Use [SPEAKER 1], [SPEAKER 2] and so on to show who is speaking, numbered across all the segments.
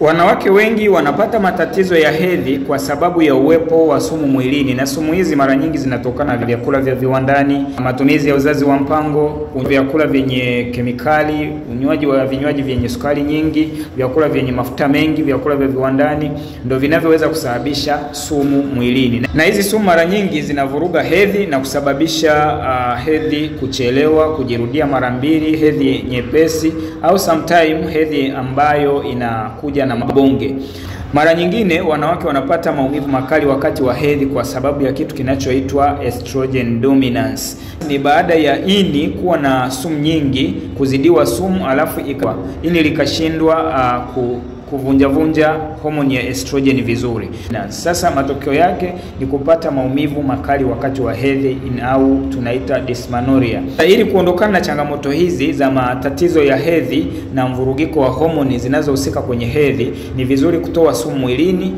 [SPEAKER 1] Wanawake wengi wanapata matatizo ya hedhi kwa sababu ya uwepo wa sumu mwilini, na sumu hizi mara nyingi zinatokana na vyakula vya viwandani, matumizi ya uzazi wa mpango, vyakula vyenye kemikali, unywaji wa vinywaji vyenye sukari nyingi, vyakula vyenye mafuta mengi, vyakula vya viwandani ndio vinavyoweza kusababisha sumu mwilini. Na hizi sumu mara nyingi zinavuruga hedhi na kusababisha hedhi kuchelewa, kujirudia mara mbili, hedhi nyepesi au sometime hedhi ambayo inakuja na mabonge. Mara nyingine wanawake wanapata maumivu makali wakati wa hedhi kwa sababu ya kitu kinachoitwa estrogen dominance. Ni baada ya ini kuwa na sumu nyingi, kuzidiwa sumu, alafu ini likashindwa kuvunja homoni ya estrogen vizuri. Na sasa matokeo yake ni kupata maumivu makali wakati wa hedhi au tunaita dysmenorrhea. Ili kuondokana na changamoto hizi za matatizo ya hedhi na mvurugiko wa homoni zinazohusika kwenye hedhi, ni vizuri kutoa sumu mwilini.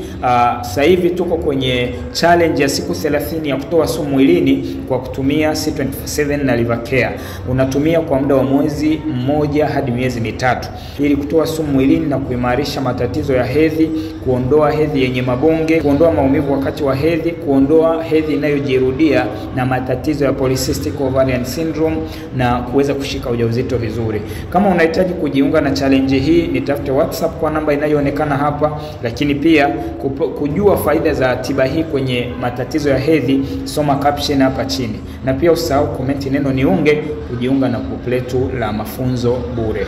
[SPEAKER 1] Sasa hivi tuko kwenye challenge ya siku 30 ya kutoa sumu mwilini kwa kutumia C24/7 na Liver Care. Unatumia kwa muda wa mwezi mmoja hadi miezi mitatu ili kutoa sumu mwilini na kuimarisha matatizo ya hedhi, kuondoa hedhi yenye mabonge, kuondoa maumivu wakati wa hedhi, kuondoa hedhi inayojirudia na matatizo ya polycystic ovarian syndrome na kuweza kushika ujauzito vizuri. Kama unahitaji kujiunga na challenge hii, nitafute WhatsApp kwa namba inayoonekana hapa, lakini pia kujua faida za tiba hii kwenye matatizo ya hedhi, soma caption hapa chini. Na pia usahau comment neno niunge kujiunga na group letu la mafunzo bure.